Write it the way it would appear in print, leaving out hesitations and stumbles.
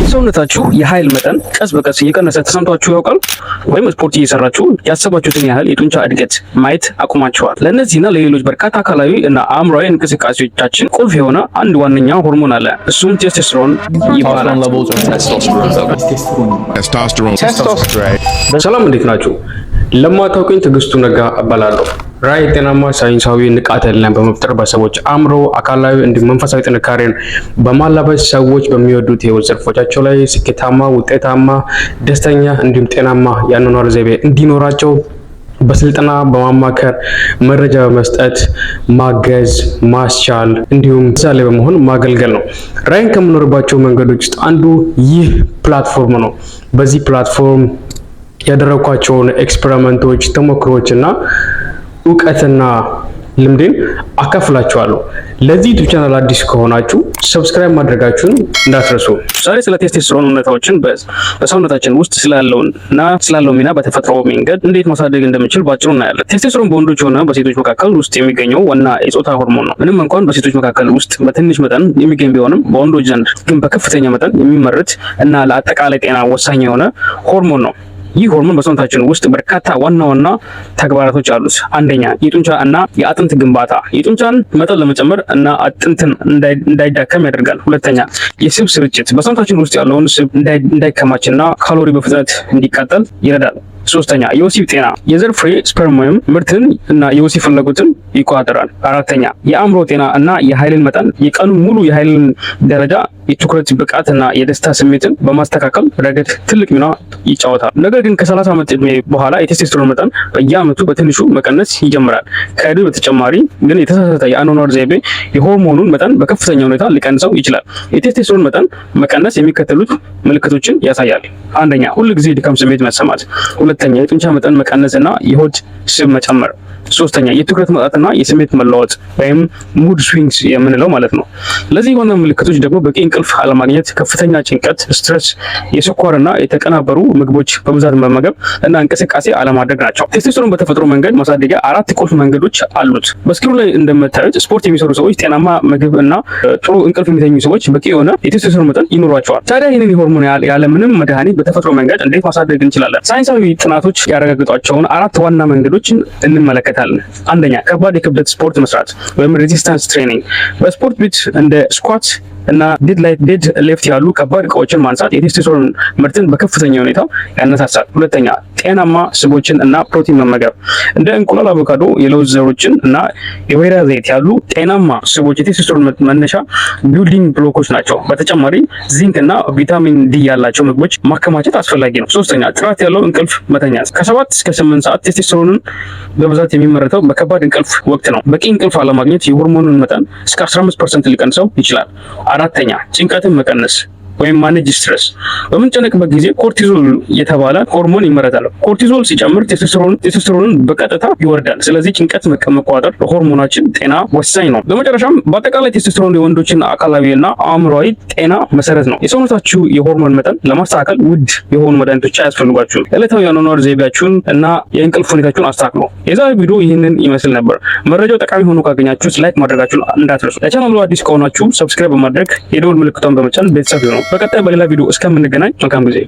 የሰውነታችሁ የኃይል መጠን ቀስ በቀስ እየቀነሰ ተሰምቷችሁ ያውቃል? ወይም ስፖርት እየሰራችሁ ያሰባችሁትን ያህል የጡንቻ እድገት ማየት አቁማችኋል? ለእነዚህና ለሌሎች በርካታ አካላዊ እና አእምሯዊ እንቅስቃሴዎቻችን ቁልፍ የሆነ አንድ ዋነኛ ሆርሞን አለ። እሱም ቴስቶስትሮን ይባላል። ሰላም፣ እንዴት ናችሁ? ለማታውቁኝ ትዕግስቱ ነጋ እባላለሁ። ራዕይ ጤናማ ሳይንሳዊ ንቃተ ህሊናን በመፍጠር በሰዎች አእምሮ፣ አካላዊ እንዲሁም መንፈሳዊ ጥንካሬን በማላበስ ሰዎች በሚወዱት የህይወት ዘርፎቻቸው ላይ ስኬታማ፣ ውጤታማ፣ ደስተኛ እንዲሁም ጤናማ የአኗኗር ዘይቤ እንዲኖራቸው በስልጠና በማማከር መረጃ በመስጠት ማገዝ፣ ማስቻል እንዲሁም ምሳሌ በመሆን ማገልገል ነው። ራዕይን ከምኖርባቸው መንገዶች ውስጥ አንዱ ይህ ፕላትፎርም ነው። በዚህ ፕላትፎርም ያደረኳቸውን ኤክስፐሪመንቶች፣ ተሞክሮች እና እውቀትና ልምዴን አካፍላችኋለሁ። ለዚህ ዩቲዩብ ቻናል አዲስ ከሆናችሁ ሰብስክራይብ ማድረጋችሁን እንዳትረሱ። ዛሬ ስለ ቴስቶስትሮን እውነታዎችን በሰውነታችን ውስጥ ስላለው ሚና በተፈጥሮ መንገድ እንዴት ማሳደግ እንደምንችል ባጭሩ እናያለን። ቴስቶስትሮን በወንዶች ሆነ በሴቶች መካከል ውስጥ የሚገኘው ዋና የጾታ ሆርሞን ነው። ምንም እንኳን በሴቶች መካከል ውስጥ በትንሽ መጠን የሚገኝ ቢሆንም በወንዶች ዘንድ ግን በከፍተኛ መጠን የሚመረት እና ለአጠቃላይ ጤና ወሳኝ የሆነ ሆርሞን ነው። ይህ ሆርሞን በሰውነታችን ውስጥ በርካታ ዋና ዋና ተግባራቶች አሉት። አንደኛ፣ የጡንቻ እና የአጥንት ግንባታ፣ የጡንቻን መጠን ለመጨመር እና አጥንትን እንዳይዳከም ያደርጋል። ሁለተኛ፣ የስብ ስርጭት፣ በሰውነታችን ውስጥ ያለውን ስብ እንዳይከማችና ካሎሪ በፍጥነት እንዲቃጠል ይረዳል። ሶስተኛ፣ የወሲብ ጤና፣ የዘር ፍሬ ስፐርም ወይም ምርትን እና የወሲብ ፍላጎትን ይቆጣጠራል። አራተኛ፣ የአእምሮ ጤና እና የኃይልን መጠን፣ የቀኑን ሙሉ የኃይልን ደረጃ፣ የትኩረት ብቃት እና የደስታ ስሜትን በማስተካከል ረገድ ትልቅ ሚና ይጫወታል። ነገር ግን ከ30 ዓመት ዕድሜ በኋላ የቴስቶስትሮን መጠን በየዓመቱ በትንሹ መቀነስ ይጀምራል። ከዕድሜ በተጨማሪ ግን የተሳሳተ የአኗኗር ዘይቤ የሆርሞኑን መጠን በከፍተኛ ሁኔታ ሊቀንሰው ይችላል። የቴስቶስትሮን መጠን መቀነስ የሚከተሉት ምልክቶችን ያሳያል። አንደኛ፣ ሁል ጊዜ ድካም ስሜት መሰማት። ሁለተኛ፣ የጡንቻ መጠን መቀነስ እና የሆድ ስብ መጨመር። ሶስተኛ፣ የትኩረት ማጣትና የስሜት መለወጥ ወይም ሙድ ስዊንግስ የምንለው ማለት ነው። ለዚህ የሆነ ምልክቶች ደግሞ በቂ እንቅልፍ አለማግኘት፣ ከፍተኛ ጭንቀት፣ ስትረስ፣ የስኳርና የተቀናበሩ ምግቦች በብዛት መመገብ እና እንቅስቃሴ አለማድረግ ናቸው። ቴስቶስትሮን በተፈጥሮ መንገድ ማሳደጊያ 4 ቁልፍ መንገዶች አሉት። በስክሪኑ ላይ እንደምታዩት ስፖርት የሚሰሩ ሰዎች፣ ጤናማ ምግብ እና ጥሩ እንቅልፍ የሚተኙ ሰዎች በቂ የሆነ የቴስቶስትሮን መጠን ይኖራቸዋል። ታዲያ ይህንን የሆርሞን ያለምንም መድኃኒት በተፈጥሮ መንገድ እንዴት ማሳደግ እንችላለን? ሳይንሳዊ ጥናቶች ያረጋግጧቸውን 4 ዋና መንገዶችን እንመለከታለን። አንደኛ፣ ከባድ የክብደት ስፖርት መስራት ወይም ሬዚስታንስ ትሬኒንግ። በስፖርት ቤት እንደ ስኳት እና ዴድ ሊፍት ያሉ ከባድ እቃዎችን ማንሳት የቴስቶስትሮን ምርትን በከፍተኛ ሁኔታ ያነሳሳል። ሁለተኛ፣ ጤናማ ስቦችን እና ፕሮቲን መመገብ። እንደ እንቁላል፣ አቮካዶ፣ የለውዝ ዘሮችን እና የወይራ ዘይት ያሉ ጤናማ ስቦች የቴስቶስትሮን መነሻ ቢልዲንግ ብሎኮች ናቸው። በተጨማሪ ዚንክ እና ቪታሚን ዲ ያላቸው ምግቦች ማከማቸት አስፈላጊ ነው። ሶስተኛ፣ ጥራት ያለው እንቅልፍ መተኛት። ከ7 እስከ 8 ሰዓት ቴስቶስትሮንን በብዛት የሚመረተው በከባድ እንቅልፍ ወቅት ነው። በቂ እንቅልፍ አለማግኘት የሆርሞኑን መጠን እስከ 15% ሊቀንሰው ይችላል። አራተኛ፣ ጭንቀትን መቀነስ ወይም ማኔጅ ስትረስ። በምንጨነቅበት ጊዜ ኮርቲዞል የተባለ ሆርሞን ይመረታል። ኮርቲዞል ሲጨምር ቴስቶስትሮንን በቀጥታ ይወርዳል። ስለዚህ ጭንቀት መቆጣጠር ለሆርሞናችን ጤና ወሳኝ ነው። በመጨረሻም በአጠቃላይ ቴስቶስትሮን የወንዶችን አካላዊና አእምሯዊ ጤና መሰረት ነው። የሰውነታችሁ የሆርሞን መጠን ለማስተካከል ውድ የሆኑ መድኃኒቶች አያስፈልጓችሁም። ዕለታዊ የአኗኗር ዘይቤያችሁን እና የእንቅልፍ ሁኔታችሁን አስተካክሉ። የዛሬ ቪዲዮ ይህንን ይመስል ነበር። መረጃው ጠቃሚ ሆኖ ካገኛችሁት ላይክ ማድረጋችሁን እንዳትረሱ። ለቻናሉ አዲስ ከሆናችሁ ሰብስክራይብ በማድረግ የደወል ምልክቷን በመጫን ቤተሰብ ይሁኑ። በቀጣይ በሌላ ቪዲዮ እስከምንገናኝ መልካም ጊዜ